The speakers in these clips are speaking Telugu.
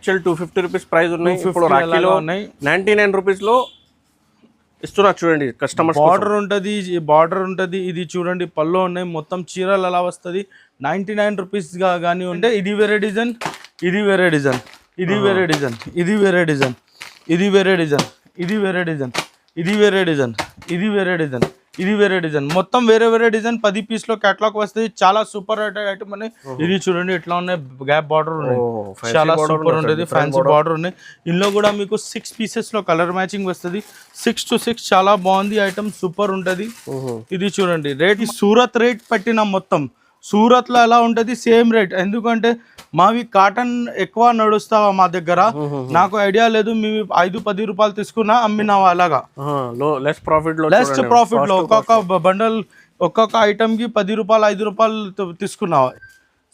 యాక్చువల్ 250 రూపీస్ ప్రైస్ ఉన్నాయి. ఇప్పుడు రాఖీలో 99 రూపీస్ లో ఇస్తున్నా చూడండి కస్టమర్స్. బార్డర్ ఉంటుంది. ఇది చూడండి పళ్ళు ఉన్నాయి. మొత్తం చీరలు అలా వస్తుంది. 99 రూపీస్ కానీ ఉంటే ఇది వేరే డిజైన్, ఇది వేరే డిజైన్, ఇది వేరే డిజైన్, ఇది వేరే డిజైన్, ఇది వేరే డిజైన్, ఇది వేరే డిజైన్, ఇది వేరే డిజైన్, ఇది వేరే డిజైన్, ఇది వేరే డిజైన్, మొత్తం వేరే వేరే డిజైన్ 10 పీస్లో క్యాటలాగ్ వస్తుంది. చాలా సూపర్ ఐటమ్ అని. ఇది చూడండి ఎట్లా ఉన్నాయి, గ్యాప్ బార్డర్ ఉన్నాయి, చాలా సూపర్ ఉంటుంది, ఫ్యాన్సీ బార్డర్ ఉన్నాయి. ఇందులో కూడా మీకు 6 పీసెస్లో కలర్ మ్యాచింగ్ వస్తుంది. 6 to 6 చాలా బాగుంది ఐటమ్, సూపర్ ఉంటుంది. ఇది చూడండి రేట్, సూరత్ రేట్ పెట్టిన మొత్తం సూరత్లో ఎలా ఉంటుంది సేమ్ రేట్. ఎందుకంటే మావి కాటన్ ఎక్కువ నడుస్తావా మా దగ్గర, నాకు ఐడియా లేదు. మేము 5-10 రూపాయలు తీసుకున్నా అమ్మినావా అలాగా. లెస్ ప్రాఫిట్ లో ఒక్కొక్క బండల్ ఒక్కొక్క ఐటమ్ కి 10 రూపాయలు 5 రూపాయలు తీసుకున్నావా.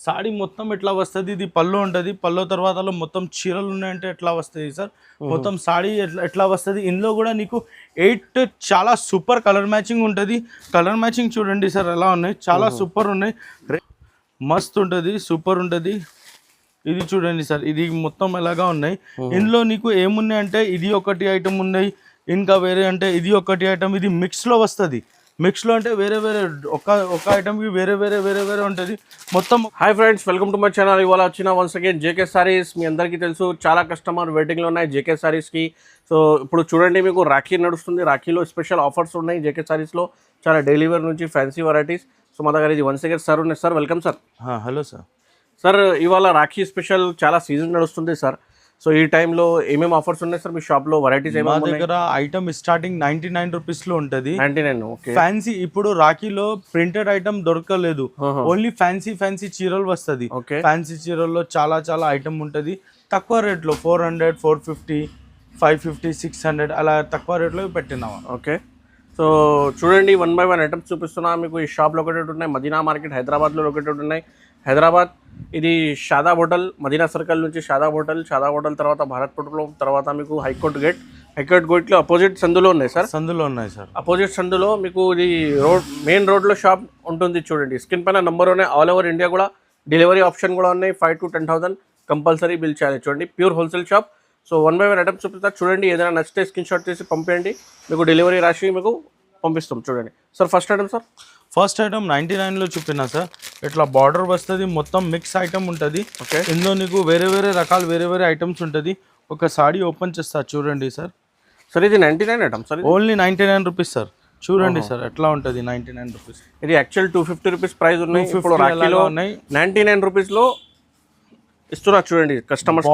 సాడీ మొత్తం ఎట్లా వస్తుంది, ఇది పళ్ళు ఉంటుంది. పళ్ళు తర్వాత మొత్తం చీరలు ఉన్నాయంటే ఎట్లా వస్తుంది సార్, మొత్తం సాడీ ఎట్లా వస్తుంది. ఇందులో కూడా నీకు 8 చాలా సూపర్ కలర్ మ్యాచింగ్ ఉంటుంది. కలర్ మ్యాచింగ్ చూడండి సార్ ఎలా ఉన్నాయి, చాలా సూపర్ ఉన్నాయి, మస్తు ఉంటుంది, సూపర్ ఉంటుంది. ఇది చూడండి సార్, ఇది మొత్తం ఎలాగా ఉన్నాయి. ఇందులో నీకు ఏమున్నాయి అంటే ఇది ఒకటి ఐటమ్ ఉన్నాయి, ఇంకా వేరే అంటే ఇది ఒకటి ఐటమ్. ఇది మిక్స్లో వస్తుంది. మిక్స్లో అంటే వేరే వేరే ఒక ఐటమ్కి వేరే వేరే వేరే వేరే ఉంటుంది మొత్తం. Hi friends, welcome to my channel. ఇవాళ వచ్చిన వన్స్ అగైన్ జేకే సారీస్. మీ అందరికీ తెలుసు చాలా కస్టమర్ వెయిటింగ్లో ఉన్నాయి జేకే సారీస్కి. సో ఇప్పుడు చూడండి మీకు రాఖీ నడుస్తుంది. రాఖీలో స్పెషల్ ఆఫర్స్ ఉన్నాయి జేకే సారీస్లో, చాలా డైలీ వేర్ నుంచి ఫ్యాన్సీ వెరైటీస్. సో మా దగ్గర ఇది వన్స్ అగైన్ సార్ ఉన్నాయి. Sir welcome sir. Hello sir. Sir ఇవాళ రాఖీ స్పెషల్ చాలా సీజన్ నడుస్తుంది సార్. సో ఈ టైంలో ఏమేమి ఆఫర్స్ ఉన్నాయి సార్ మీ షాప్లో, వెరైటీస్ మా దగ్గర? ఐటమ్ స్టార్టింగ్ 99 రూపీస్లో ఉంటుంది. 99. ఓకే. ఫ్యాన్సీ ఇప్పుడు రాఖీలో ప్రింటెడ్ ఐటమ్ దొరకలేదు, ఓన్లీ ఫ్యాన్సీ చీరలు వస్తుంది. ఫ్యాన్సీ చీరల్లో చాలా చాలా ఐటమ్ ఉంటుంది తక్కువ రేట్లో. 400, 450, 550, 600 అలా తక్కువ రేట్లో పెట్టినావా. ఓకే. సో చూడండి 1 by 1 ఐటమ్స్ చూపిస్తున్నా మీకు. ఈ షాప్ లొకేటెడ్ ఉన్నాయి మదీనా మార్కెట్, హైదరాబాద్లో లొకేటెడ్ ఉన్నాయి. హైదరాబాద్ ఇది షాదాబ్ హోటల్, మదీనా సర్కిల్ నుంచి షాదాబ్ హోటల్ తర్వాత భారత్ పెట్రోల్, తర్వాత మీకు హైకోర్ట్ గేట్లో అపోజిట్ సందులో ఉన్నాయి సార్. సందులో ఉన్నాయి సార్, అపోజిట్ సందులో మీకు ఇది మెయిన్ రోడ్లో షాప్ ఉంటుంది. చూడండి స్క్రీన్ పైన నంబర్ ఉన్నాయి. ఆల్ ఓవర్ ఇండియా కూడా డెలివరీ ఆప్షన్ కూడా ఉన్నాయి. 5 to 10,000 కంపల్సరీ బిల్ చేయాలి. చూడండి pure wholesale shop. So 1 by 1 items చూపిస్తా చూడండి. ఏదైనా నచ్చితే స్క్రీన్ షాట్ చేసి పంపేయండి, మీకు డెలివరీ రాసి మీకు పంపిస్తాం. చూడండి sir first item. Sir first item 99లో చూపినా సార్. ఇట్లా బార్డర్ వస్తుంది, మొత్తం మిక్స్ ఐటమ్ ఉంటుంది. ఓకే. ఇందులో నీకు వేరే వేరే రకాలు వేరే వేరే ఐటమ్స్ ఉంటుంది. ఒక సాడీ ఓపెన్ చేస్తా చూడండి సార్. సార్ ఇది 99 item sir, only 99 rupees sir. చూడండి సార్ ఎట్లా ఉంటుంది 99 రూపీస్. ఇది యాక్చువల్ 250 రూపీస్ ప్రైస్ ఉన్నాయి. ఇప్పుడు రాఖీలో 99 రూపీస్లో ఇస్తున్నా చూడండి కస్టమర్స్.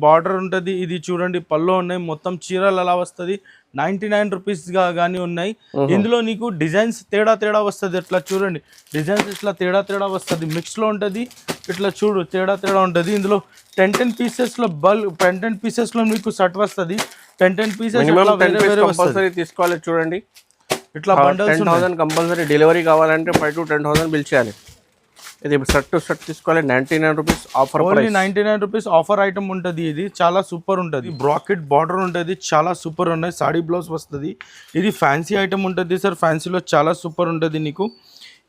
బార్డర్ ఉంటుంది. ఇది చూడండి పళ్ళు ఉన్నాయి, మొత్తం చీరలు అలా వస్తుంది. 99 రూపీస్ కానీ ఉన్నాయి. ఇందులో నీకు డిజైన్స్ తేడా వస్తుంది. ఇట్లా చూడండి డిజైన్స్ ఇట్లా తేడా వస్తుంది. మిక్స్లో ఉంటుంది. ఇట్లా చూడు తేడా ఉంటుంది. ఇందులో 10 పీసెస్లో 10 పీసెస్లో మీకు షర్ట్ వస్తుంది. 10 పీసెస్ కంపల్సరీ తీసుకోవాలి. చూడండి ఇట్లా బండల్స్ 10,000 కంపల్సరీ డెలివరీ కావాలంటే 5 to 10,000 బిల్ చేయాలి. ఇది షర్ట్ టు షర్ట్ తీసుకోవాలి. 99 rupees offer, only 99 rupees offer item ఉంటుంది. ఇది చాలా సూపర్ ఉంటుంది. బ్రాకెట్ బార్డర్ ఉంటుంది, చాలా సూపర్ ఉన్నాయి. సాడీ బ్లౌజ్ వస్తుంది. ఇది ఫ్యాన్సీ ఐటమ్ ఉంటుంది సార్. ఫ్యాన్సీలో చాలా సూపర్ ఉంటుంది. నీకు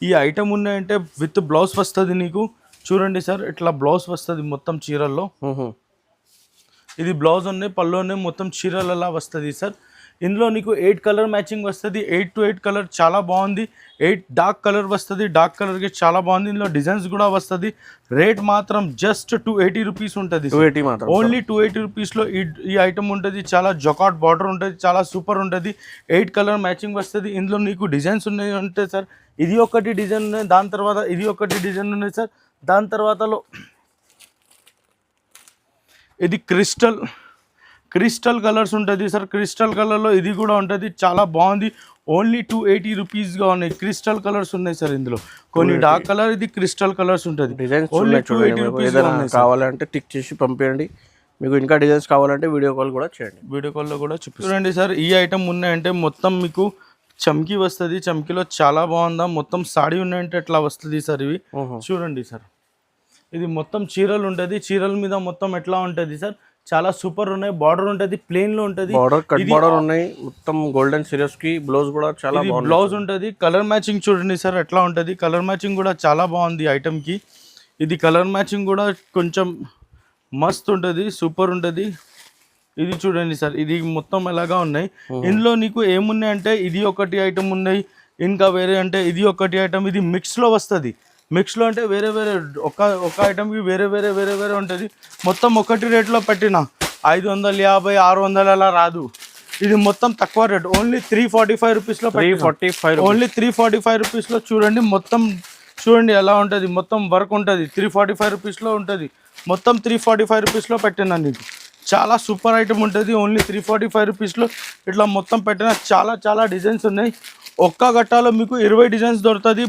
ఈ ఐటమ్ ఉన్నాయంటే విత్ బ్లౌజ్ వస్తుంది నీకు. చూడండి సార్ ఇట్లా బ్లౌజ్ వస్తుంది మొత్తం చీరల్లో. ఇది బ్లౌజ్ ఉన్నాయి, పళ్ళు ఉన్నాయి, మొత్తం చీరలలో వస్తుంది సార్. ఇందులో నీకు 8 కలర్ మ్యాచింగ్ వస్తుంది. 8 to 8 కలర్ చాలా బాగుంది. 8 డార్క్ కలర్ వస్తుంది. డార్క్ కలర్కి చాలా బాగుంది. ఇందులో డిజైన్స్ కూడా వస్తుంది. రేట్ మాత్రం జస్ట్ 280 రూపీస్ ఉంటుంది. ఓన్లీ 280 రూపీస్లో ఈ ఐటమ్ ఉంటుంది. చాలా జొకాట్ బార్డర్ ఉంటుంది, చాలా సూపర్ ఉంటుంది. 8 కలర్ మ్యాచింగ్ వస్తుంది. ఇందులో నీకు డిజైన్స్ ఉన్నాయి అంటే సార్ ఇది ఒకటి డిజైన్ ఉన్నాయి, దాని తర్వాత ఇది ఒకటి డిజైన్ ఉన్నాయి సార్. దాని తర్వాతలో ఇది క్రిస్టల్ కలర్స్ ఉంటుంది సార్. క్రిస్టల్ కలర్లో ఇది కూడా ఉంటుంది, చాలా బాగుంది. ఓన్లీ 280 రూపీస్గా ఉన్నాయి. క్రిస్టల్ కలర్స్ ఉన్నాయి సార్. ఇందులో కొన్ని డార్క్ కలర్, ఇది క్రిస్టల్ కలర్స్ ఉంటుంది. ఓన్లీ 280 రూపీస్ కావాలంటే టిక్ చేసి పంపించండి. మీకు ఇంకా డిజైన్స్ కావాలంటే వీడియో కాల్ కూడా చేయండి. వీడియో కాల్లో కూడా చూడండి సార్. ఈ ఐటమ్ ఉన్నాయంటే మొత్తం మీకు చమ్కీ వస్తుంది. చమ్కీలో చాలా బాగుందా, మొత్తం సాడీ ఉన్నాయంటే ఎట్లా వస్తుంది సార్. ఇవి చూడండి సార్. ఇది మొత్తం చీరలు ఉంటుంది. చీరల మీద మొత్తం ఎట్లా ఉంటుంది సార్, చాలా సూపర్ ఉన్నాయి. బార్డర్ ఉంటుంది, ప్లేన్ లో ఉంటుంది. బార్డర్ ఉన్నాయి మొత్తం గోల్డెన్ సిరీస్ కి. బ్లౌజ్ కూడా చాలా బాగుంది. బ్లౌజ్ ఉంటుంది. కలర్ మ్యాచింగ్ చూడండి సార్ ఎట్లా ఉంటుంది. కలర్ మ్యాచింగ్ కూడా చాలా బాగుంది ఐటమ్ కి. ఇది కలర్ మ్యాచింగ్ కూడా కొంచెం మస్తు ఉంటుంది, సూపర్ ఉంటుంది. ఇది చూడండి సార్, ఇది మొత్తం ఎలాగా ఉన్నాయి. ఇందులో నీకు ఏమున్నాయి అంటే ఇది ఒకటి ఐటమ్ ఉన్నాయి, ఇంకా వేరే అంటే ఇది ఒకటి ఐటమ్. ఇది మిక్స్లో వస్తుంది. మిక్స్లో అంటే వేరే వేరే ఒక ఐటమ్కి వేరే వేరే వేరే వేరే ఉంటుంది. మొత్తం ఒకటి రేట్లో పెట్టిన 550 600 అలా రాదు. ఇది మొత్తం తక్కువ రేట్, ఓన్లీ 345 రూపీస్లో, 345 ఓన్లీ 345 రూపీస్లో. చూడండి మొత్తం చూడండి ఎలా ఉంటుంది, మొత్తం వర్క్ ఉంటుంది. 345 రూపీస్లో ఉంటుంది, మొత్తం 345 రూపీస్లో పెట్టినా నీకు. చాలా సూపర్ ఐటమ్ ఉంటుంది, ఓన్లీ 345 రూపీస్లో ఇట్లా మొత్తం పెట్టిన. చాలా చాలా డిజైన్స్ ఉన్నాయి. ఒక్క గట్టాలో మీకు 20 డిజైన్స్ దొరుకుతుంది.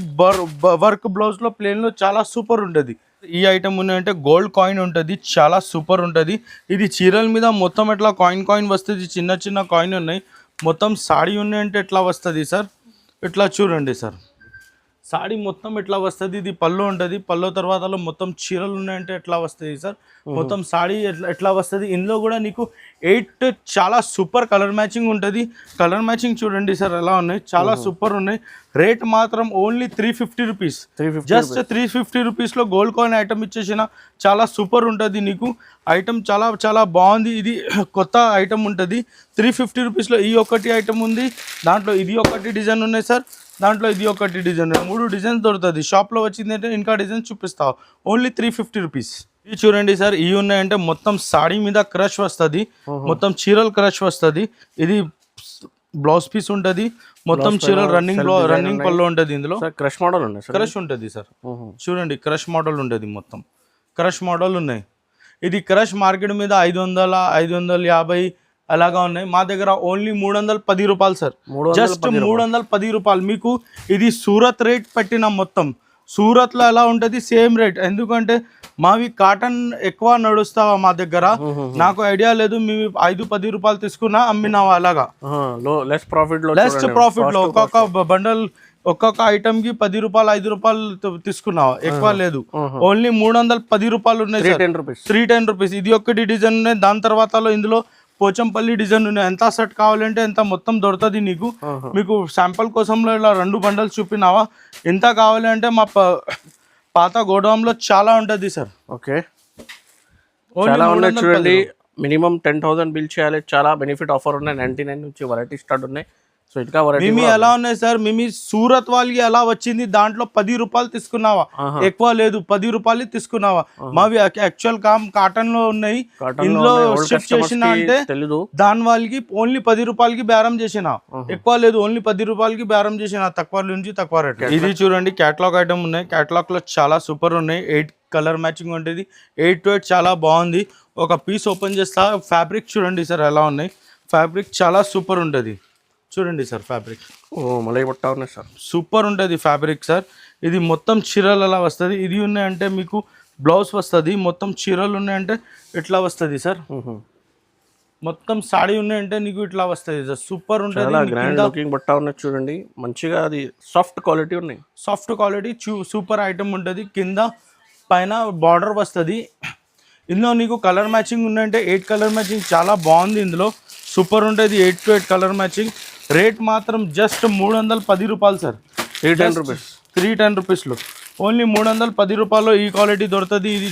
వర్క్ బ్లౌజ్లో ప్లేన్లో చాలా సూపర్ ఉంటుంది. ఈ ఐటమ్ ఉన్నాయంటే గోల్డ్ కాయిన్ ఉంటుంది, చాలా సూపర్ ఉంటుంది. ఇది చీరల మీద మొత్తం ఎట్లా కాయిన్ వస్తుంది, చిన్న చిన్న కాయిన్ ఉన్నాయి. మొత్తం సాడీ ఉన్నాయంటే ఎట్లా వస్తుంది సార్, ఇట్లా చూడండి సార్, సాడీ మొత్తం ఎట్లా వస్తుంది. ఇది పళ్ళు ఉంటుంది, పళ్ళు తర్వాతలో మొత్తం చీరలు ఉన్నాయంటే ఎట్లా వస్తుంది సార్, మొత్తం సాడీ ఎట్లా వస్తుంది. ఇందులో కూడా నీకు 8 చాలా సూపర్ కలర్ మ్యాచింగ్ ఉంటుంది. కలర్ మ్యాచింగ్ చూడండి సార్ ఎలా ఉన్నాయి, చాలా సూపర్ ఉన్నాయి. రేట్ మాత్రం ఓన్లీ 350 రూపీస్, జస్ట్ 350 రూపీస్లో గోల్డ్ కాయిన్ ఐటమ్ ఇచ్చేసిన. చాలా సూపర్ ఉంటుంది నీకు ఐటమ్, చాలా చాలా బాగుంది. ఇది కొత్త ఐటమ్ ఉంటుంది. 350 రూపీస్లో ఈ ఒకటి ఐటమ్ ఉంది, దాంట్లో ఇది ఒకటి డిజైన్ ఉన్నాయి సార్, దాంట్లో ఇది ఒకటి డిజైన్, 3 డిజైన్స్ దొరుకుతుంది. షాప్లో వచ్చిందంటే ఇంకా డిజైన్స్ చూపిస్తావు, ఓన్లీ 350 రూపీస్. ఇది చూడండి సార్, ఇవి ఉన్నాయంటే మొత్తం సాడీ మీద క్రష్ వస్తుంది, మొత్తం చీరలు క్రష్ వస్తుంది. ఇది బ్లౌజ్ పీస్ ఉంటుంది, మొత్తం చీరలు రన్నింగ్ పళ్ళు ఉంటుంది. ఇందులో క్రష్ మోడల్ ఉన్నాయి, క్రష్ ఉంటుంది సార్. చూడండి క్రష్ మోడల్ ఉంటుంది, మొత్తం క్రష్ మోడల్ ఉన్నాయి. ఇది క్రష్ మార్కెట్ మీద 500 550 అలాగా ఉన్నాయి. మా దగ్గర ఓన్లీ 310 రూపాయలు సార్, జస్ట్ 310 రూపాయలు. మీకు ఇది సూరత్ రేట్ పెట్టిన, మొత్తం సూరత్లో ఎలా ఉంటుంది సేమ్ రేట్. ఎందుకంటే మావి కాటన్ ఎక్కువ నడుస్తావా మా దగ్గర, నాకు ఐడియా లేదు. మేము 5-10 రూపాయలు తీసుకున్నా అమ్మినావా అలాగా, లెస్ ప్రాఫిట్ లో ఒక్కొక్క బండల్ ఒక్కొక్క ఐటమ్ కి 10 రూపాయలు 5 రూపాయలు తీసుకున్నావా, ఎక్కువ లేదు. ఓన్లీ 310 రూపాయలు ఉన్నాయి, 310 రూపీస్. ఇది ఒకటి డిజైన్ ఉన్నాయి. దాని తర్వాత ఇందులో పోచంపల్లి డిజైన్ ఉన్నాయి. ఎంత సెట్ కావాలంటే ఎంత మొత్తం దొరుకుతుంది నీకు. మీకు శాంపుల్ కోసంలో ఇలా 2 బండల్స్ చూపినావా, ఎంత కావాలి అంటే మా పాత గోడౌన్లో చాలా ఉంటుంది సార్. ఓకే, చాలా ఉన్నాయి చూడండి. మినిమం 10,000 బిల్ చేయాలి. చాలా బెనిఫిట్ ఆఫర్ ఉన్నాయి. 99 నుంచి వెరైటీ స్టార్ట్ ఉన్నాయి. సో ఇంకా మేము ఎలా ఉన్నాయి సార్, మేము సూరత్ వాళ్ళకి ఎలా వచ్చింది, దాంట్లో 10 రూపాయలు తీసుకున్నావా, ఎక్కువ లేదు, 10 రూపాయలు తీసుకున్నావా. మావి యాక్చువల్ కాటన్ లో ఉన్నాయి. ఇందులో షిఫ్ట్ చేసిన అంటే దాని వాళ్ళకి ఓన్లీ 10 రూపాయలకి బేరం చేసిన, ఎక్కువ లేదు, ఓన్లీ 10 రూపాయలకి బేరం చేసిన, తక్కువ నుంచి తక్కువ రేట్. ఇది చూడండి క్యాటలాగ్ ఐటమ్ ఉన్నాయి. క్యాటలాగ్ లో చాలా సూపర్ ఉన్నాయి. 8 కలర్ మ్యాచింగ్ ఉంటుంది, 8 to 8 చాలా బాగుంది. ఒక పీస్ ఓపెన్ చేస్తా. ఫ్యాబ్రిక్ చూడండి సార్ ఎలా ఉన్నాయి, ఫ్యాబ్రిక్ చాలా సూపర్ ఉంటుంది. చూడండి సార్ ఫ్యాబ్రిక్, మలై పట్టా ఉన్నాయి సార్, సూపర్ ఉంటుంది ఫ్యాబ్రిక్ సార్. ఇది మొత్తం చీరలు అలా వస్తుంది. ఇది ఉన్నాయంటే మీకు బ్లౌజ్ వస్తుంది, మొత్తం చీరలు ఉన్నాయంటే ఇట్లా వస్తుంది సార్. మొత్తం సాడీ ఉన్నాయంటే నీకు ఇట్లా వస్తుంది సార్, సూపర్ ఉంటుంది. బట్టా ఉన్నాయి చూడండి, మంచిగా అది సాఫ్ట్ క్వాలిటీ ఉన్నాయి, సాఫ్ట్ క్వాలిటీ సూపర్ ఐటమ్ ఉంటుంది. కింద పైన బార్డర్ వస్తుంది. ఇందులో నీకు కలర్ మ్యాచింగ్ ఉన్నాయంటే 8 కలర్ మ్యాచింగ్ చాలా బాగుంది. ఇందులో సూపర్ ఉంటుంది. 8 to 8 కలర్ మ్యాచింగ్. రేట్ మాత్రం జస్ట్ 310 రూపాయలు సార్, 310 రూపీస్, 310 రూపీస్లో ఓన్లీ 310 రూపాయలు ఈ క్వాలిటీ దొరుకుతుంది. ఇది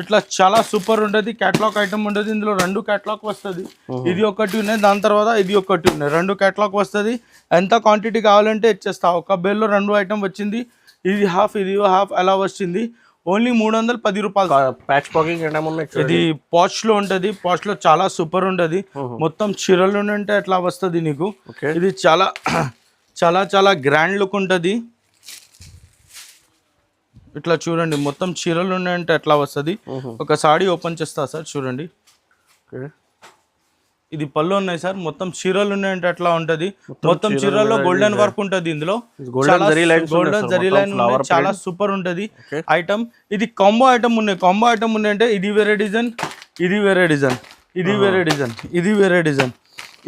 ఇట్లా చాలా సూపర్ ఉంటుంది. క్యాటలాగ్ ఐటమ్ ఉంటుంది. ఇందులో 2 క్యాటలాగ్ వస్తుంది. ఇది ఒకటి ఉన్నాయి, దాని తర్వాత ఇది ఒకటి ఉన్నాయి. 2 క్యాటలాగ్ వస్తుంది. ఎంత క్వాంటిటీ కావాలంటే ఇచ్చేస్తా. ఒక బేల్లో 2 ఐటమ్ వచ్చింది, ఇది హాఫ్ ఇది హాఫ్ అలా వచ్చింది. ఓన్లీ 310 రూపాయలు. ప్యాచ్ పాకింగ్ ఇది పాచ్ లో ఉంటుంది. పాచ్ లో చాలా సూపర్ ఉంటుంది. మొత్తం చీరలు ఉంటే అట్లా వస్తుంది నీకు. ఇది చాలా చాలా చాలా గ్రాండ్ లుక్ ఉంటుంది. ఇట్లా చూడండి, మొత్తం చీరలు ఉన్నాయంటే అట్లా వస్తుంది. ఒక సాడీ ఓపెన్ చేస్తా సార్, చూడండి. ఇది పళ్ళు ఉన్నాయి సార్, మొత్తం చీరలు ఉన్నాయంటే అట్లా ఉంటది. మొత్తం చీరల్లో గోల్డెన్ వర్క్ ఉంటుంది. ఇందులో గోల్డెన్ జరీ లైన్ చాలా సూపర్ ఉంటది ఐటమ్. ఇది కాంబో ఐటమ్ ఉన్నాయి. కాంబో ఐటమ్ ఉన్నాయి అంటే ఇది వేరే డిజైన్, ఇది వేరే డిజైన్, ఇది వేరే డిజైన్, ఇది వేరే డిజైన్,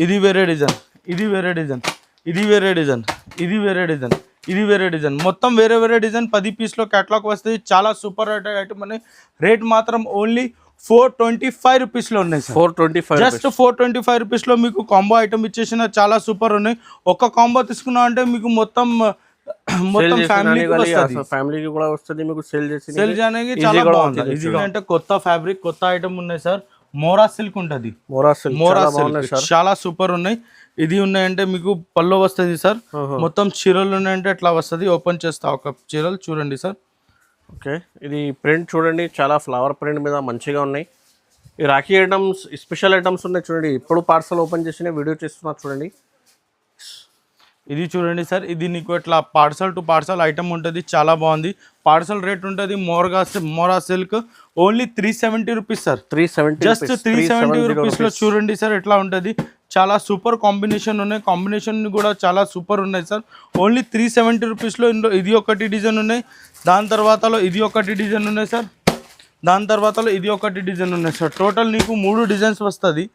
ఇది వేరే డిజైన్, ఇది వేరే డిజైన్, ఇది వేరే డిజైన్, ఇది వేరే డిజైన్, ఇది వేరే డిజైన్, మొత్తం వేరే వేరే డిజైన్. 10 పీస్లో క్యాటలాగ్ వస్తుంది. చాలా సూపర్ ఐటమ్ అని. రేట్ మాత్రం ఓన్లీ 425 రూపీస్లో ఉన్నాయి సార్. 425, జస్ట్ 425 రూపీస్లో మీకు కాంబో ఐటమ్ ఇచ్చేసిన చాలా సూపర్ ఉన్నాయి. ఒక కాంబో తీసుకున్నా అంటే మీకు మొత్తం మొత్తం ఫ్యామిలీకి వస్తుంది, ఫ్యామిలీకి కూడా వస్తుంది, మీకు సేల్ చేసి సేల్ చేయడానికి చాలా బాగుంది. ఈజీగా అంటే కొత్త ఫ్యాబ్రిక్, కొత్త ఐటమ్ ఉన్నాయి సార్. మోరా సిల్క్ ఉంటుంది, మోరా సిల్క్ మోరా సిల్క్ చాలా సూపర్ ఉన్నాయి. ఇది ఉన్నాయంటే మీకు పల్లో వస్తుంది సార్. మొత్తం చీరలు ఉన్నాయంటే ఎట్లా వస్తుంది, ఓపెన్ చేస్తా ఒక చీరలు చూడండి సార్. ఓకే, ఇది ప్రింట్ చూడండి, చాలా ఫ్లవర్ ప్రింట్ మీద మంచిగా ఉన్నాయి. ఈ రాఖీ ఐటమ్స్ స్పెషల్ ఐటమ్స్ ఉన్నాయి చూడండి. ఇప్పుడు పార్సల్ ఓపెన్ చేసిన వీడియో చేస్తున్నారు చూడండి. ఇది చూడండి సార్, ఇది నీకు ఇట్లా పార్సల్ టు పార్సల్ ఐటమ్ ఉంటుంది, చాలా బాగుంది. పార్సల్ రేట్ ఉంటుంది మోరా silk only 370 rupees sir. 370 just 370 రూపీస్లో చూడండి సార్ ఎట్లా ఉంటుంది. చాలా సూపర్ కాంబినేషన్ ఉన్నాయి, కాంబినేషన్ కూడా చాలా సూపర్ ఉన్నాయి సార్. ఓన్లీ 370 రూపీస్లో ఇందులో ఇది ఒకటి డిజైన్ ఉన్నాయి, దాని తర్వాతలో ఇది ఒకటి డిజైన్ ఉన్నాయి సార్, దాని తర్వాతలో ఇది ఒకటి డిజైన్ ఉన్నాయి సార్. టోటల్ నీకు 3 డిజైన్స్ వస్తుంది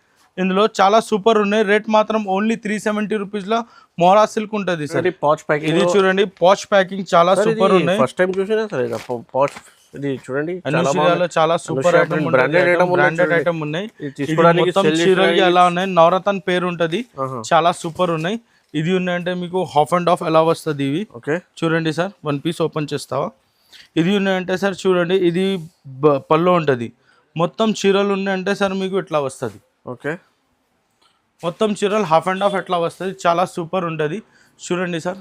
ఇందులో, చాలా సూపర్ ఉన్నాయి. రేట్ మాత్రం ఓన్లీ 370 రూపీస్లో మోరా సిల్క్ ఉంటుంది సార్. పాచ్ ప్యాకింగ్, ఇది చూడండి పాచ్ ప్యాకింగ్ చాలా సూపర్ ఉన్నాయి. ఫస్ట్ టైం చూసినా సార్ పాచ్. ఇది చూడండి చాలా సూపర్ ఐటమ్, బ్రాండెడ్ ఐటమ్ ఉన్నాయి. మొత్తం చీరలు ఎలా ఉన్నాయి, నవరత్న పేరు ఉంటుంది, చాలా సూపర్ ఉన్నాయి. ఇది ఉన్నాయంటే మీకు హాఫ్ అండ్ హాఫ్ ఎలా వస్తుంది ఇవి. ఓకే చూడండి సార్, వన్ పీస్ ఓపెన్ చేస్తావా. ఇది ఉన్నాయంటే సార్ చూడండి, ఇది పళ్ళు ఉంటుంది. మొత్తం చీరలు ఉన్నాయంటే సార్ మీకు ఇట్లా వస్తుంది. ఓకే, మొత్తం చీరలు హాఫ్ అండ్ హాఫ్ ఎట్లా వస్తుంది, చాలా సూపర్ ఉంటుంది. చూడండి సార్,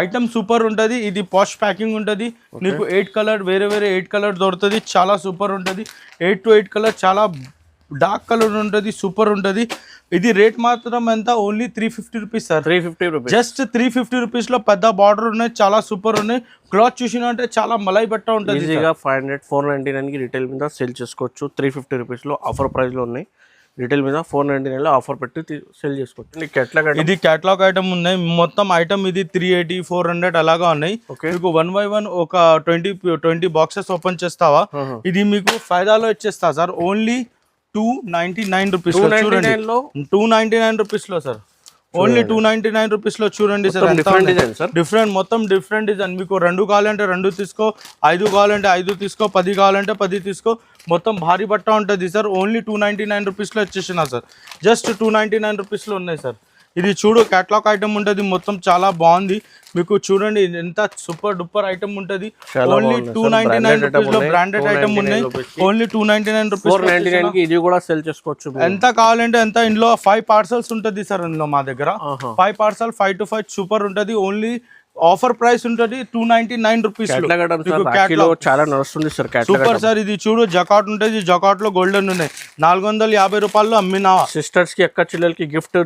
ఐటమ్ సూపర్ ఉంటుంది. ఇది పాష్ ప్యాకింగ్ ఉంటుంది, నీకు 8 కలర్ వేరే 8 కలర్ దొరుకుతుంది, చాలా సూపర్ ఉంటుంది. 8 to 8 కలర్, చాలా డార్క్ కలర్ ఉంటుంది, సూపర్ ఉంటుంది. ఇది రేట్ మాత్రం ఎంత, only 350 rupees sir. 350 rupees, just 350 రూపీస్లో పెద్ద బార్డర్ ఉన్నాయి, చాలా సూపర్ ఉన్నాయి. క్లాత్ చూసినా అంటే చాలా మలై బట్ట ఉంటుంది. ఈజీగా 500 499కి రిటైల్ మీద సేల్ చేసుకోవచ్చు. 350 రూపీస్లో ఆఫర్ ప్రైస్లో ఉన్నాయి. రిటైల్ మీద 499లో ఆఫర్ పెట్టి సేల్ చేసుకోవచ్చు. కేటలాగ్, ఇది కేటలాగ్ ఐటమ్ ఉన్నాయి. మొత్తం ఐటమ్ ఇది 380 400 అలాగా ఉన్నాయి. మీకు 1 by 1 ఒక 20 బాక్సెస్ ఓపెన్ చేస్తావా, ఇది మీకు ఫైదాలో ఇచ్చేస్తా సార్. ఓన్లీ 299 రూపీస్, 299 రూపీస్లో సార్. ఓన్లీ 299 రూపీస్లో చూడండి సార్. డిఫరెంట్, మొత్తం డిఫరెంట్ డిజైన్. మీకు 2 కావాలంటే 2 తీసుకో, 5 కావాలంటే 5 తీసుకో, 10 కావాలంటే 10 తీసుకో. మొత్తం భారీ బట్ట ఉంటుంది సార్. ఓన్లీ 299 రూపీస్లో వచ్చేసిన సార్. జస్ట్ 299 రూపీస్లో ఉన్నాయి సార్. ఇది చూడు కేటలాగ్ ఐటమ్ ఉంటుంది, మొత్తం చాలా బాగుంది. మీకు చూడండి ఎంత సూపర్ డూపర్ ఐటమ్ ఉంటుంది. ఓన్లీ 299 రూపీస్లో బ్రాండెడ్ ఐటమ్ ఉన్నాయి. ఓన్లీ 299 రూపీస్, 499కి ఇది కూడా సేల్ చేసుకోవచ్చు. ఎంత కావాలంటే ఎంత. ఇందులో 5 పార్సల్స్ ఉంటుంది సార్. ఇందులో మా దగ్గర 5 పార్సల్ 5 to 5 సూపర్ ఉంటుంది. ఓన్లీ ఆఫర్ ప్రైస్ ఉంటుంది 299 రూపీస్. చాలా నడుస్తుంది సార్ సూపర్ సార్. ఇది చూడు జకాట్ ఉంటుంది, జకాట్ లో గోల్డెన్ ఉన్నాయి. 450 రూపాయలు అమ్మినా. సిస్టర్స్ కి, అక్క చెల్లెలకి గిఫ్ట్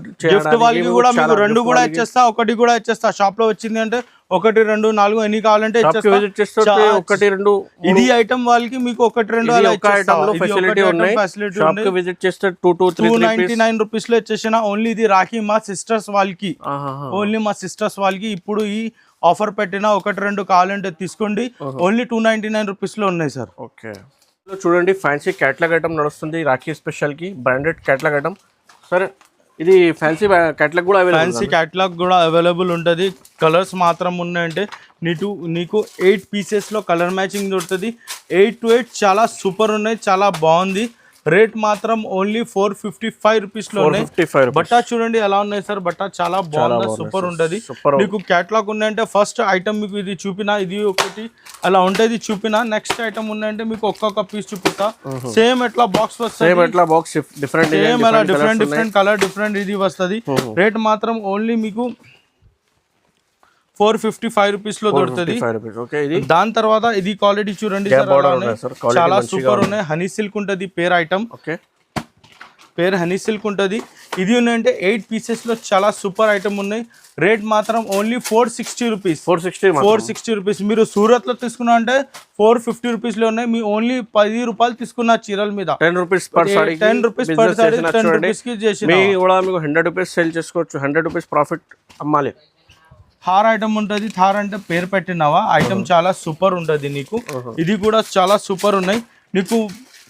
వాళ్ళకి కూడా మీకు 2 కూడా ఇచ్చేస్తా, 1 కూడా ఇచ్చేస్తా. షాప్ లో వచ్చింది అంటే 1 2 4 ఎన్ని కావాలంటే ఇచ్చేస్తా. 1 2 ఇది ఐటమ్ వాళ్ళకి మీకు 1 2 అలా ఫెసిలిటీ ఉన్నాయి. షాప్ కి విజిట్ చేస్తే 299 రూపీస్ లో ఇచ్చేసిన. ఓన్లీ ఇది రాఖీ మా సిస్టర్స్ వాళ్ళకి, ఓన్లీ మా సిస్టర్స్ వాళ్ళకి ఇప్పుడు ఈ ఆఫర్ పెట్టిన 1 2 కావాలంటే తీసుకోండి. ఓన్లీ 299 రూపీస్ లో ఉన్నాయి సార్. ఓకే, చూడండి ఫ్యాన్సీ కేటలాగ్ ఐటమ్ నడుస్తుంది రాఖీ స్పెషల్ కి. Branded catalogue item sir. ఇది ఫ్యాన్సీ కేటలాగ్ కూడా అవైలబుల్, ఫ్యాన్సీ కేటలాగ్ కూడా అవైలబుల్ ఉంటుంది. కలర్స్ మాత్రం ఉన్నాయంటే నీకు 8 పీసెస్లో కలర్ మ్యాచింగ్ దొరుకుతుంది. 8 to 8 చాలా సూపర్ ఉన్నాయి, చాలా బాగుంది. రేట్ మాత్రం ఓన్లీ 455 రూపీస్లో ఉన్నాయి. బట్టా చూడండి ఎలా ఉన్నాయి సార్. బట్టా చాలా బాగుంది, సూపర్ ఉంటుంది. మీకు కేటలాగ్ ఉన్నాయంటే ఫస్ట్ ఐటమ్ మీకు ఇది చూపినా, ఇది ఒకటి అలా ఉంటుంది చూపినా. నెక్స్ట్ ఐటమ్ ఉన్నాయంటే మీకు ఒక్కొక్క పీస్ చూపిస్తా. సేమ్ ఎట్లా బాక్స్ వస్తుంది, డిఫరెంట్ డిఫరెంట్ కలర్ డిఫరెంట్ ఇది వస్తుంది. రేట్ మాత్రం ఓన్లీ మీకు 455 రూపీస్లో దొరుకుతుంది. దాని తర్వాత ఇది క్వాలిటీ చూడండి చాలా సూపర్ ఉన్నాయి. హనీ సిల్క్ ఉంటుంది పేర్ ఐటమ్, పేర్ హనీ సిల్క్ ఉంటుంది. ఇది ఉన్నాయంటే 8 పీసెస్లో చాలా సూపర్ ఐటమ్ ఉన్నాయి. రేట్ మాత్రం ఓన్లీ 460 రూపీస్. 460 రూపీస్. మీరు సూరత్లో తీసుకున్నా అంటే 450 రూపీస్లో ఉన్నాయి. మీ ఓన్లీ 10 రూపాయలు తీసుకున్న చీరల మీద 10 rupees per sorry, 10 rupees per sorry, 10 రూపీస్కి చేసి కూడా మీకు 100 రూపీస్ సేల్ చేసుకోవచ్చు. 100 రూపీస్ ప్రాఫిట్ అమ్మాలి. థార్ ఐటమ్ ఉంటుంది. థార్ అంటే పేరు పెట్టినావా ఐటమ్ చాలా సూపర్ ఉంటుంది నీకు. ఇది కూడా చాలా సూపర్ ఉన్నాయి. నీకు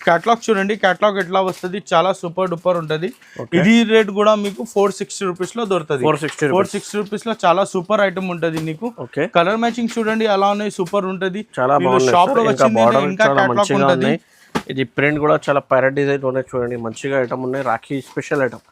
కేటలాగ్ చూడండి, కేటలాగ్ ఎట్లా వస్తుంది, చాలా సూపర్ డూపర్ ఉంటుంది. ఇది రేట్ కూడా మీకు 460 రూపీస్లో దొరుకుతుంది. 460 రూపీస్లో చాలా సూపర్ ఐటమ్ ఉంటుంది నీకు. కలర్ మ్యాచింగ్ చూడండి ఎలా ఉన్నాయి, సూపర్ ఉంటుంది. చాలా బాగుంది. షాప్ లో వచ్చింది ఇంకా కేటలాగ్ ఉంటుంది. ఇది ప్రింట్ కూడా చాలా ప్యారెట్ డిజైన్ ఉన్నాయి చూడండి. మంచిగా ఐటమ్ ఉన్నాయి. రాఖీ స్పెషల్ ఐటమ్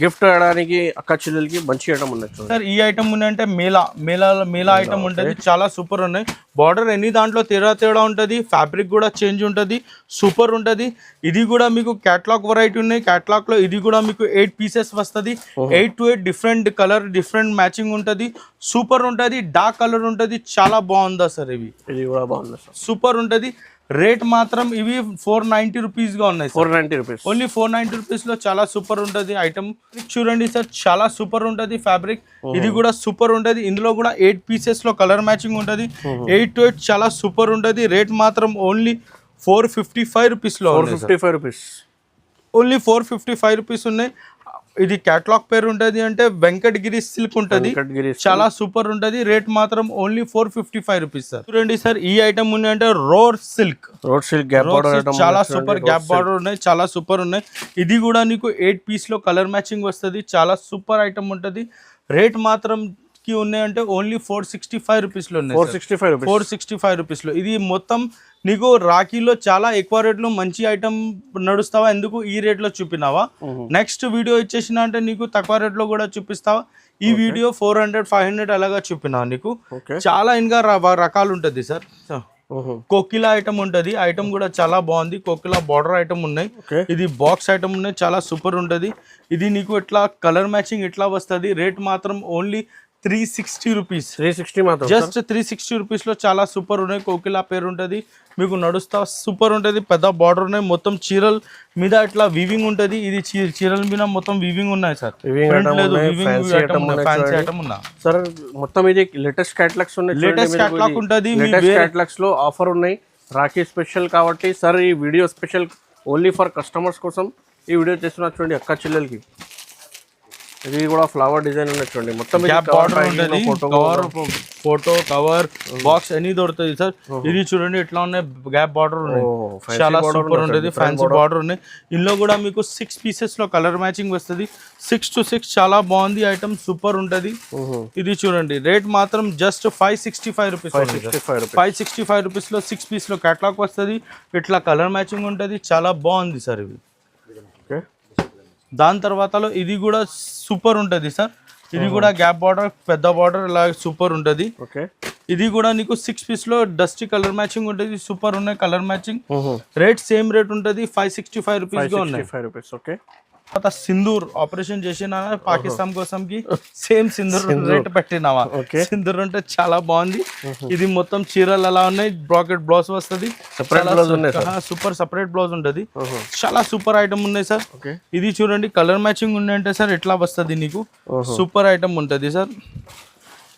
గిఫ్ట్ చేయడానికి అక్క చెల్లెలకి మంచి ఐటమ్ ఉన్నాయి చూడండి. సార్ ఈ ఐటమ్ ఉన్నాయంటే మేలా ఐటమ్ ఉంటుంది, చాలా సూపర్ ఉన్నాయి. బార్డర్ ఎన్ని దాంట్లో తేడా ఉంటుంది, ఫ్యాబ్రిక్ కూడా చేంజ్ ఉంటుంది, సూపర్ ఉంటుంది. ఇది కూడా మీకు క్యాట్లాగ్ వెరైటీ ఉన్నాయి. క్యాట్లాగ్ లో ఇది కూడా మీకు 8 పీసెస్ వస్తుంది. 8 to 8 different colour different matching ఉంటుంది, సూపర్ ఉంటుంది. డార్క్ కలర్ ఉంటుంది, చాలా బాగుందా సార్. ఇది కూడా బాగుంది సార్, సూపర్ ఉంటుంది. రేట్ మాత్రం ఇవి 490 రూపీస్ గా ఉన్నాయి. 490 రూపీస్ ఓన్లీ 490 రూపీస్ లో చాలా సూపర్ ఉంటుంది ఐటమ్. చూడండి సార్, చాలా సూపర్ ఉంటుంది ఫ్యాబ్రిక్. ఇది కూడా సూపర్ ఉంటుంది. ఇందులో కూడా 8 పీసెస్ లో కలర్ మ్యాచింగ్ ఉంటుంది. 8 to 8 చాలా సూపర్ ఉంటుంది. రేట్ మాత్రం ఓన్లీ 455 రూపీస్ లో. 455 రూపీస్, ఓన్లీ 455 రూపీస్ ఉన్నాయి. ఇది క్యాట్లాగ్ పేరు ఉంటుంది అంటే వెంకటగిరి సిల్క్ ఉంటుంది, చాలా సూపర్ ఉంటుంది. రేట్ మాత్రం ఓన్లీ 455 రూపీస్ సార్. చూడండి సార్, ఈ ఐటమ్ ఉంది అంటే రోడ్ సిల్క్ గ్యాప్ బార్డర్, చాలా సూపర్ గ్యాప్ బార్డర్ ఉన్నాయి, చాలా సూపర్ ఉన్నాయి. ఇది కూడా నీకు 8 పీస్ లో కలర్ మ్యాచింగ్ వస్తుంది, చాలా సూపర్ ఐటమ్ ఉంటుంది. రేట్ మాత్రం కి ఉన్నాయంటే ఓన్లీ 465 రూపీస్ లో ఉన్నాయి. 465 రూపీస్ లో. ఇది మొత్తం నీకు రాఖీలో చాలా ఎక్కువ రేట్లో మంచి ఐటమ్ నడుస్తావా, ఎందుకు ఈ రేట్లో చూపినావా? నెక్స్ట్ వీడియో ఇచ్చేసిన అంటే నీకు తక్కువ రేట్లో కూడా చూపిస్తావా? ఈ వీడియో 400-500 అలాగా చూపినా నీకు. చాలా ఇంకా రకాలు ఉంటుంది సార్. కోకిలా ఐటమ్ ఉంటుంది, ఐటమ్ కూడా చాలా బాగుంది. కోకిలా బార్డర్ ఐటమ్ ఉన్నాయి, ఇది బాక్స్ ఐటమ్ ఉన్నాయి, చాలా సూపర్ ఉంటుంది. ఇది నీకు ఇట్లా కలర్ మ్యాచింగ్ ఇట్లా వస్తుంది. రేట్ మాత్రం ఓన్లీ 360 రూపీస్. 360 మాత్రం, జస్ట్ 360 రూపీస్ లో చాలా సూపర్ ఉన్నాయి. కోకిలా పేరు ఉంటుంది, మీకు నడుస్తా సూపర్ ఉంటుంది. పెద్ద బార్డర్ ఉన్నాయి, మొత్తం చీరల మీద ఇట్లా వీవింగ్ ఉంటుంది. ఇది చీరల మీద మొత్తం వీవింగ్ ఉన్నాయి సార్, ఫ్యాన్సీ ఐటమ్ ఉన్నా సార్. మొత్తం ఇది లేటెస్ట్ క్యాటలాగ్స్ ఉన్నాయి, లేటెస్ట్ క్యాటలాగ్ ఉంటుంది. క్యాటలాగ్స్ లో ఆఫర్ ఉన్నాయి, రాఖీ స్పెషల్ కాబట్టి సార్. ఈ video special only for customers కోసం ఈ వీడియో చేస్తున్నా చూడండి అక్క చెల్లెలకి. ఇది కూడా ఫ్లవర్ డిజైన్ ఉన్నాయి చూడండి. మొత్తం ఫోటో కవర్ బాక్స్ అన్ని దొరుకుతుంది సార్. ఇది చూడండి ఎట్లా ఉన్నాయి, గ్యాప్ బార్డర్ ఉన్నాయి, చాలా సూపర్ ఉంటుంది. ఫ్యాన్సీ బార్డర్ ఉన్నాయి. ఇందులో కూడా మీకు 6 పీసెస్ లో కలర్ మ్యాచింగ్ వస్తుంది. 6 to 6 చాలా బాగుంది ఐటమ్, సూపర్ ఉంటుంది. ఇది చూడండి, రేట్ మాత్రం జస్ట్ 565 రూపీస్. 565 రూపీస్ లో 6 పీస్ లో క్యాటలాగ్ వస్తుంది. ఇట్లా కలర్ మ్యాచింగ్ ఉంటుంది, చాలా బాగుంది సార్ ఇవి. దాని తర్వాతలో ఇది కూడా సూపర్ ఉంటుంది సార్. ఇది కూడా గ్యాప్ బార్డర్, పెద్ద బార్డర్ ఇలా సూపర్ ఉంటుంది. ఇది కూడా నీకు 6 పీస్ లో డస్టీ కలర్ మ్యాచింగ్ ఉంటుంది, సూపర్ ఉన్నాయి colour matching. Rate same rate ఉంటుంది, 565 రూపీస్ గా ఉన్నాయి. తర్వాత సింధూర్ ఆపరేషన్ చేసిన పాకిస్తాన్ కోసం కి సేమ్ సింధూర్ రేట్ పెట్టినావా. సింధూర్ అంటే చాలా బాగుంది. ఇది మొత్తం చీరలు అలా ఉన్నాయి, బ్రాకెట్ బ్లౌజ్ వస్తుంది, సూపర్ సపరేట్ బ్లౌజ్ ఉంటుంది. చాలా సూపర్ ఐటమ్ ఉన్నాయి సార్. ఇది చూడండి, కలర్ మ్యాచింగ్ ఉన్నాయంటే సార్ ఎట్లా వస్తుంది నీకు, సూపర్ ఐటమ్ ఉంటుంది సార్,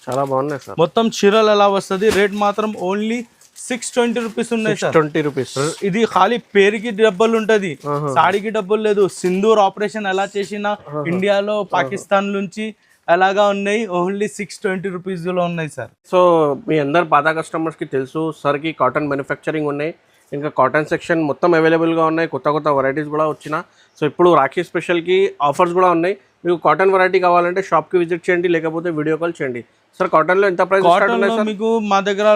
చాలా బాగున్నాయి సార్. మొత్తం చీరలు అలా వస్తుంది. రేట్ మాత్రం ఓన్లీ 620 రూపీస్ ఉన్నాయి సార్. 20 రూపీస్. ఇది ఖాళీ పేరుకి డబ్బులు ఉంటది, సాడీకి డబ్బులు లేదు. సింధూర్ ఆపరేషన్ ఎలా చేసినా ఇండియాలో పాకిస్తాన్ నుంచి అలాగా ఉన్నాయి. ఓన్లీ 620 రూపీస్ లో ఉన్నాయి సార్. సో మీ అందరు పాత కస్టమర్స్ కి తెలుసు సార్ కి కాటన్ మ్యానుఫ్యాక్చరింగ్ ఉన్నాయి, ఇంకా కాటన్ సెక్షన్ మొత్తం అవైలబుల్గా ఉన్నాయి. కొత్త కొత్త వెరైటీస్ కూడా వచ్చిన. సో ఇప్పుడు రాఖీ స్పెషల్కి ఆఫర్స్ కూడా ఉన్నాయి. మీకు కాటన్ వెరైటీ కావాలంటే షాప్కి విజిట్ చేయండి, లేకపోతే వీడియో కాల్ చేయండి. సార్ కాటన్లో ఎంత ప్రైస్? కాటన్లో మీకు మా దగ్గర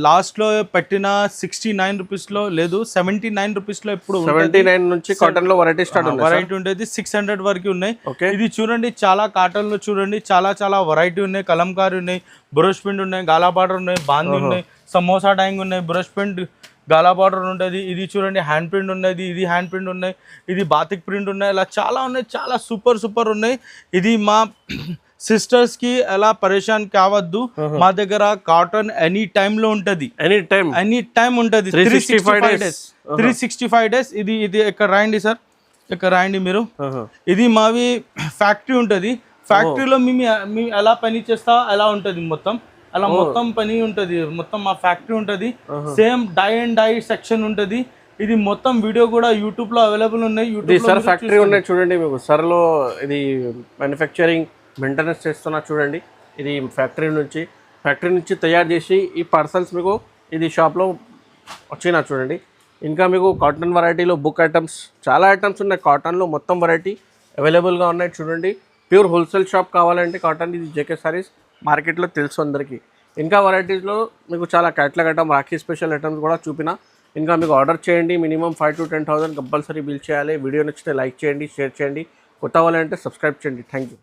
లాస్ట్లో పెట్టిన 69 రూపీస్లో లేదు, 79 రూపీస్లో ఇప్పుడు 79 నుంచి కాటన్లో వెరైటీ స్టార్ట్ ఉంది. వెరైటీ ఉండేది 600 వరకు ఉన్నాయి. ఇది చూడండి, చాలా కాటన్లో చూడండి, చాలా చాలా వెరైటీ ఉన్నాయి. కలంకారీ ఉన్నాయి, బ్రష్ ప్రింట్ ఉన్నాయి, గాలా బార్డర్ ఉన్నాయి, బాందీ ఉన్నాయి, సమోసా డ్యాంగ్ ఉన్నాయి, బ్రష్ ప్రింట్ గాలా బార్డర్ ఉంటుంది. ఇది చూడండి హ్యాండ్ ప్రింట్ ఉన్నది, ఇది హ్యాండ్ ప్రింట్ ఉన్నాయి, ఇది బాతిక్ ప్రింట్ ఉన్నాయి, ఇలా చాలా ఉన్నాయి, చాలా సూపర్ సూపర్ ఉన్నాయి. ఇది మా సిస్టర్స్ కి ఎలా పరేషాన్ కావద్దు, మా దగ్గర కాటన్ ఎనీ టైమ్ లో ఉంటది, ఎనీ టైం ఉంటది, 365 డేస్. ఇది ఇది ఇక్కడ రాయండి సార్, ఇక్కడ రాయండి మీరు. ఇది మావి ఫ్యాక్టరీ ఉంటది, ఫ్యాక్టరీలో మేము ఎలా పని చేస్తా ఎలా ఉంటది, మొత్తం అలా మొత్తం పని ఉంటది, మొత్తం మా ఫ్యాక్టరీ ఉంటది. Same die and die section ఉంటది. ఇది మొత్తం వీడియో కూడా యూట్యూబ్ లో అవైలబుల్ ఉన్నాయి. యూట్యూబ్ సార్ ఫ్యాక్టరీ ఉన్నాయి చూడండి మీకు. సార్ లో ఇది మ్యానుఫ్యాక్చరింగ్ మెయింటెనెన్స్ చేస్తున్నా చూడండి. ఇది ఫ్యాక్టరీ నుంచి తయారు చేసి ఈ పార్సల్స్ మీకు ఇది షాప్లో వచ్చినా చూడండి. ఇంకా మీకు కాటన్ వెరైటీలో బుక్ ఐటమ్స్ చాలా ఐటమ్స్ ఉన్నాయి. కాటన్లో మొత్తం వెరైటీ అవైలబుల్గా ఉన్నాయి చూడండి. ప్యూర్ హోల్సేల్ షాప్ కావాలంటే కాటన్ ఇది జేకే సారీస్ మార్కెట్లో తెలుసు అందరికీ. ఇంకా వెరైటీస్లో మీకు చాలా catalogue item, Rakhi special items కూడా చూపిన. ఇంకా మీకు ఆర్డర్ చేయండి, మినిమం 5,000 to 10,000 కంపల్సరీ బిల్ చేయాలి. వీడియో నచ్చితే లైక్ చేయండి, షేర్ చేయండి, కొత్త వాళ్ళంటే సబ్స్క్రైబ్ చేయండి. Thank you.